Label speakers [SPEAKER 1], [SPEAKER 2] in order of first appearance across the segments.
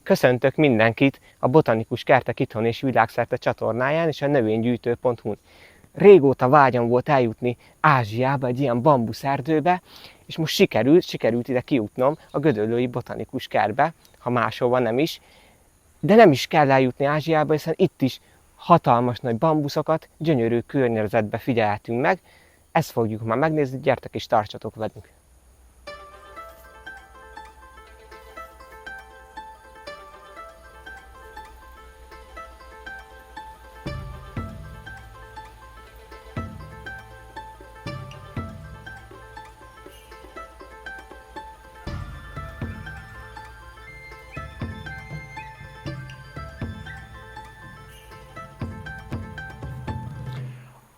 [SPEAKER 1] Köszöntök mindenkit a Botanikus Kertek Itthon és Világszerte csatornáján és a növénygyűjtő.hu-n. Régóta vágyam volt eljutni Ázsiába, egy ilyen bambuszerdőbe, és most sikerült ide kijutnom a Gödöllői Botanikus Kertbe, ha máshova nem is. De nem is kell eljutni Ázsiába, hiszen itt is hatalmas nagy bambuszokat, gyönyörű környezetbe figyelhetünk meg. Ezt fogjuk már megnézni, gyertek és tartsatok velünk!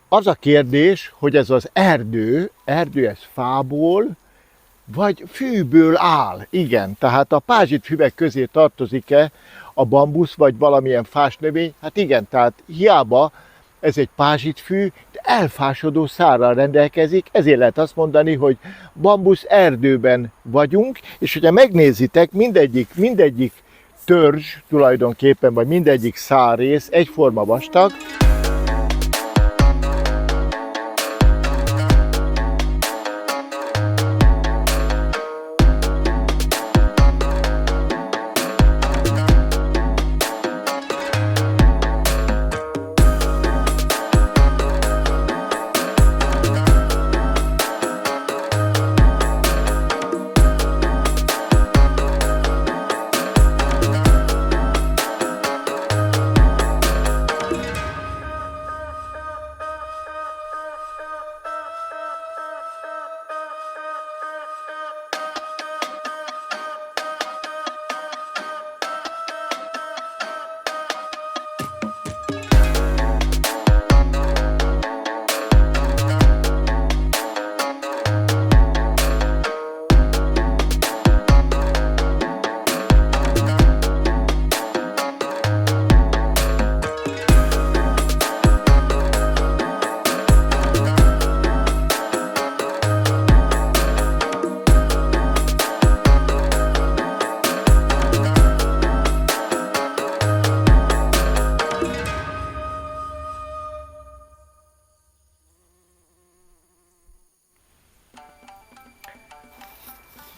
[SPEAKER 2] Az a kérdés, hogy ez az erdő ez fából, vagy fűből áll. Igen, tehát a pázsitfüvek közé tartozik-e a bambusz, vagy valamilyen fás növény? Hát igen, tehát hiába ez egy pázsitfű, de elfásodó szárral rendelkezik, ezért lehet azt mondani, hogy bambusz erdőben vagyunk, és hogyha megnézitek, mindegyik törzs tulajdonképpen, vagy mindegyik szárrész egyforma vastag.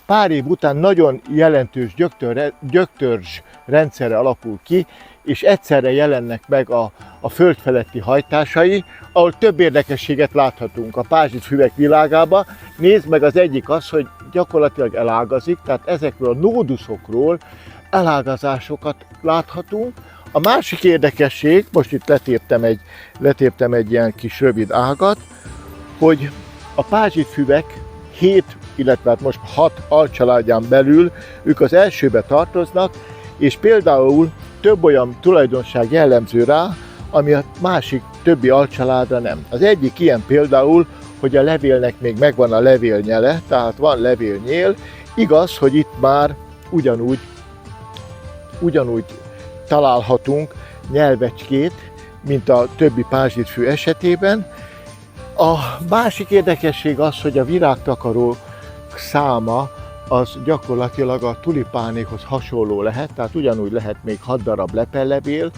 [SPEAKER 2] Pár év után nagyon jelentős gyöktörzs rendszerre alakul ki, és egyszerre jelennek meg a föld feletti hajtásai, ahol több érdekességet láthatunk a pázsitfüvek világába. Nézd meg, az egyik az, hogy gyakorlatilag elágazik, tehát ezekről a nóduszokról elágazásokat láthatunk. A másik érdekesség, most itt letéptem egy ilyen kis rövid ágat, hogy a pázsitfüvek 7, illetve hát most 6 alcsaládján belül ők az elsőbe tartoznak, és például több olyan tulajdonság jellemző rá, ami a másik többi alcsaládra nem. Az egyik ilyen például, hogy a levélnek még megvan a levélnyele, tehát van levélnyél. Igaz, hogy itt már ugyanúgy találhatunk nyelvecskét, mint a többi pázsitfű esetében. A másik érdekesség az, hogy a virágtakaró száma az gyakorlatilag a tulipánéhoz hasonló lehet, tehát ugyanúgy lehet még 6 darab lepellevél,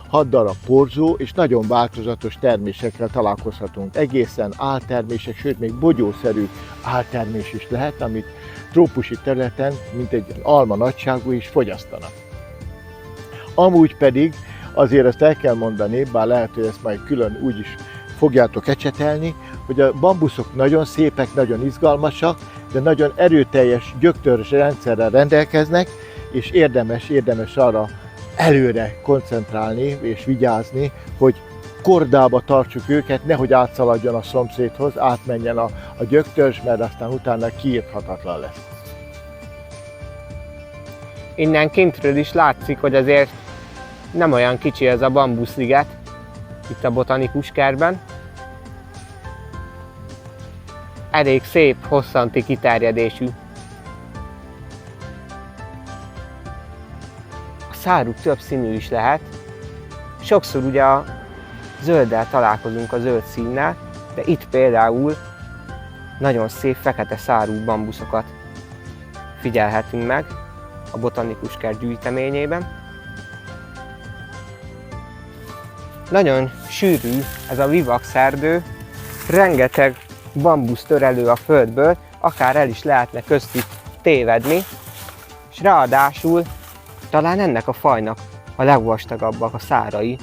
[SPEAKER 2] 6 darab porzó, és nagyon változatos termésekkel találkozhatunk. Egészen áltermések, sőt még bogyószerű áltermés is lehet, amit trópusi területen, mint egy alma nagyságú is fogyasztanak. Amúgy pedig azért ezt el kell mondani, bár lehet, hogy ezt majd külön úgy is fogjátok ecsetelni, hogy a bambuszok nagyon szépek, nagyon izgalmasak, de nagyon erőteljes gyöktörzs rendszerrel rendelkeznek, és érdemes arra előre koncentrálni és vigyázni, hogy kordába tartsuk őket, nehogy átszaladjon a szomszédhoz, átmenjen a gyöktörzs, mert aztán utána kiírthatatlan lesz.
[SPEAKER 1] Innen kintről is látszik, hogy azért nem olyan kicsi ez a bambuszliget itt a Botanikus Kertben. Elég szép, hosszanti kiterjedésű. A száruk több színű is lehet. Sokszor ugye a zölddel találkozunk, a zöld színnel, de itt például nagyon szép fekete szárú bambuszokat figyelhetünk meg, a botanikus kert gyűjteményében. Nagyon sűrű ez a vivakszerdő, rengeteg bambusz tör elő a földből, akár el is lehetne köztük tévedni, és ráadásul talán ennek a fajnak a legvastagabbak a szárai,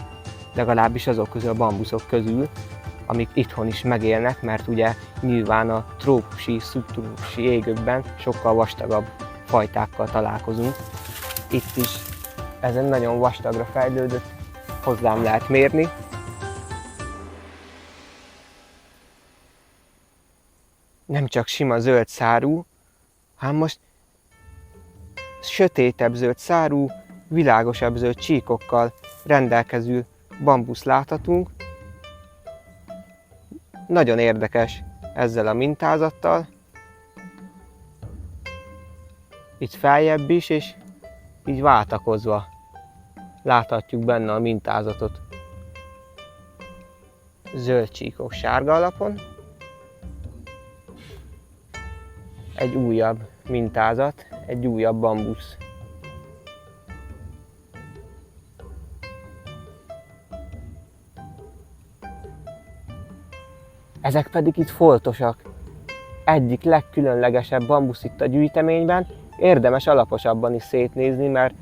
[SPEAKER 1] legalábbis azok közül a bambuszok közül, amik itthon is megélnek, mert ugye nyilván a trópusi, szubtrópusi égökben sokkal vastagabb fajtákkal találkozunk. Itt is ezen nagyon vastagra fejlődött, hozzám lehet mérni. Nem csak sima zöld szárú, hanem most sötétebb zöld szárú, világosabb zöld csíkokkal rendelkező bambusz láthatunk. Nagyon érdekes ezzel a mintázattal. Itt feljebb is, és így váltakozva láthatjuk benne a mintázatot. Zöld csíkok sárga alapon. Egy újabb mintázat, egy újabb bambusz. Ezek pedig itt foltosak. Egyik legkülönlegesebb bambusz itt a gyűjteményben, érdemes alaposabban is szétnézni, mert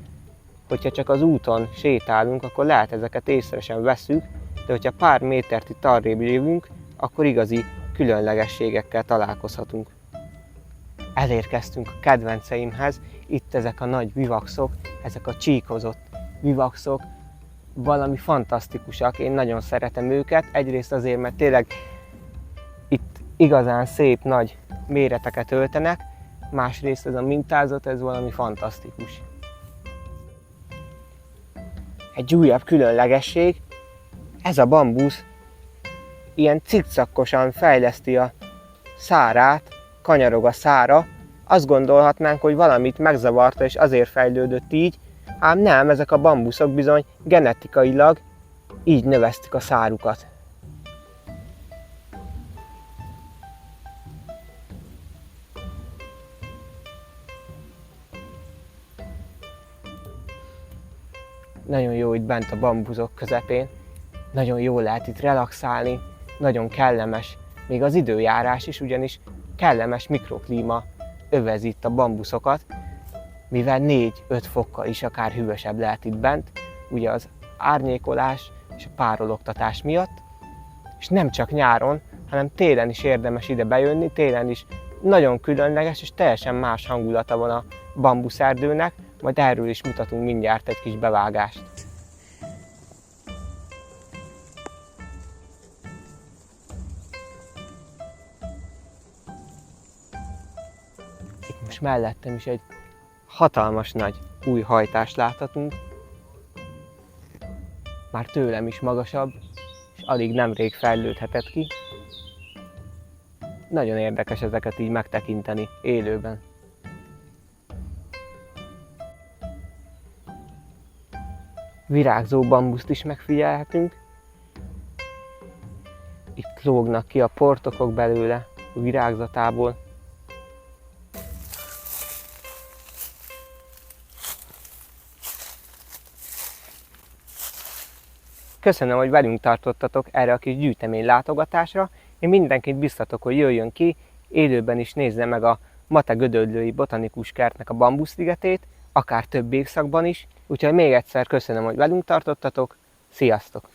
[SPEAKER 1] hogyha csak az úton sétálunk, akkor lehet ezeket észre sem vesszük, de hogyha pár métert itt arrébb jövünk, akkor igazi különlegességekkel találkozhatunk. Elérkeztünk a kedvenceimhez, itt ezek a nagy vivakszok, ezek a csíkozott vivakszok, valami fantasztikusak, én nagyon szeretem őket, egyrészt azért, mert tényleg itt igazán szép nagy méreteket öltenek, másrészt ez a mintázat, ez valami fantasztikus. Egy újabb különlegesség, ez a bambusz ilyen cikcakkosan fejleszti a szárát, kanyarog a szára, azt gondolhatnánk, hogy valamit megzavarta és azért fejlődött így, ám nem, ezek a bambuszok bizony genetikailag így növesztik a szárukat. Nagyon jó itt bent a bambuszok közepén, nagyon jó lehet itt relaxálni, nagyon kellemes, még az időjárás is, ugyanis kellemes mikroklíma övezi itt a bambuszokat, mivel 4-5 fokkal is akár hűvösebb lehet itt bent, ugye az árnyékolás és a párologtatás miatt, és nem csak nyáron, hanem télen is érdemes ide bejönni, télen is nagyon különleges és teljesen más hangulata van a bambuszerdőnek, majd erről is mutatunk mindjárt egy kis bevágást. Itt most mellettem is egy hatalmas nagy új hajtást láthatunk. Már tőlem is magasabb, és alig nemrég fejlődhetett ki. Nagyon érdekes ezeket így megtekinteni élőben. Virágzó bambuszt is megfigyelhetünk. Itt lógnak ki a portokok belőle, a virágzatából. Köszönöm, hogy velünk tartottatok erre a kis gyűjtemény látogatásra. Én mindenkit biztatok, hogy jöjjön ki, élőben is nézze meg a Mate-Gödöllői Botanikus Kertnek a bambuszligetét, akár több évszakban is. Úgyhogy még egyszer köszönöm, hogy velünk tartottatok. Sziasztok!